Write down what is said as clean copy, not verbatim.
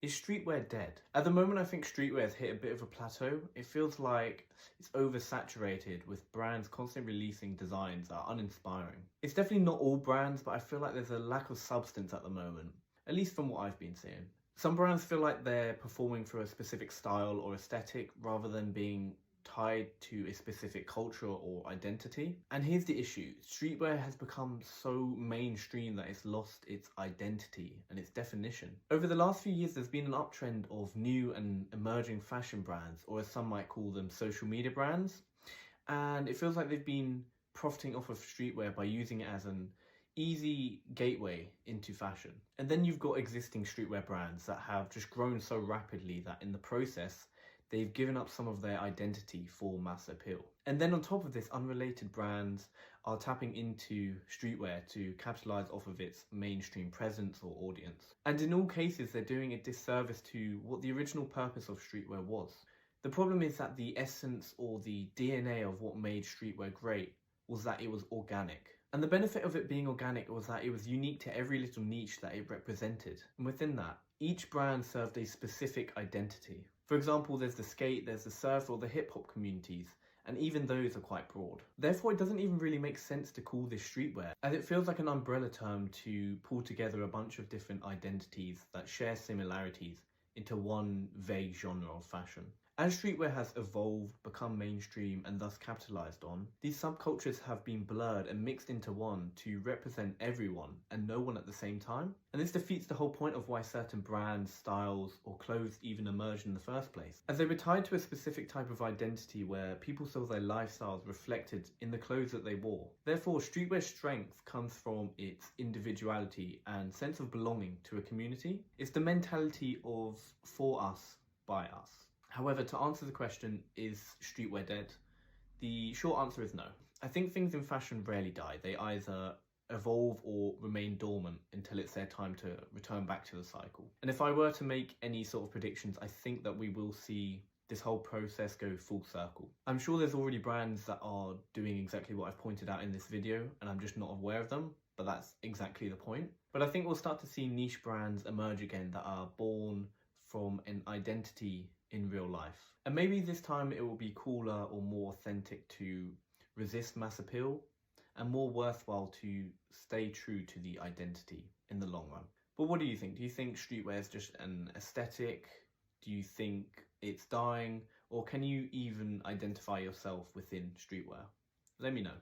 Is streetwear dead? At the moment, I think streetwear has hit a bit of a plateau. It feels like it's oversaturated with brands constantly releasing designs that are uninspiring. It's definitely not all brands, but I feel like there's a lack of substance at the moment, at least from what I've been seeing. Some brands feel like they're performing for a specific style or aesthetic rather than being tied to a specific culture or identity. And here's the issue: streetwear has become so mainstream that it's lost its identity and its definition. Over the last few years, there's been an uptrend of new and emerging fashion brands, or as some might call them, social media brands. And it feels like they've been profiting off of streetwear by using it as an easy gateway into fashion. And then you've got existing streetwear brands that have just grown so rapidly that in the process, they've given up some of their identity for mass appeal. And then on top of this, unrelated brands are tapping into streetwear to capitalize off of its mainstream presence or audience. And in all cases, they're doing a disservice to what the original purpose of streetwear was. The problem is that the essence or the DNA of what made streetwear great was that it was organic. And the benefit of it being organic was that it was unique to every little niche that it represented. And within that, each brand served a specific identity. For example, there's the skate, there's the surf, or the hip hop communities, and even those are quite broad. Therefore, it doesn't even really make sense to call this streetwear, as it feels like an umbrella term to pull together a bunch of different identities that share similarities into one vague genre of fashion. As streetwear has evolved, become mainstream, and thus capitalized on, these subcultures have been blurred and mixed into one to represent everyone and no one at the same time. And this defeats the whole point of why certain brands, styles, or clothes even emerged in the first place, as they were tied to a specific type of identity where people saw their lifestyles reflected in the clothes that they wore. Therefore, streetwear's strength comes from its individuality and sense of belonging to a community. It's the mentality of for us, by us. However, to answer the question, is streetwear dead? The short answer is no. I think things in fashion rarely die. They either evolve or remain dormant until it's their time to return back to the cycle. And if I were to make any sort of predictions, I think that we will see this whole process go full circle. I'm sure there's already brands that are doing exactly what I've pointed out in this video, and I'm just not aware of them, but that's exactly the point. But I think we'll start to see niche brands emerge again that are born from an identity in real life. And maybe this time it will be cooler or more authentic to resist mass appeal, and more worthwhile to stay true to the identity in the long run. But what do you think? Do you think streetwear is just an aesthetic? Do you think it's dying? Or can you even identify yourself within streetwear? Let me know.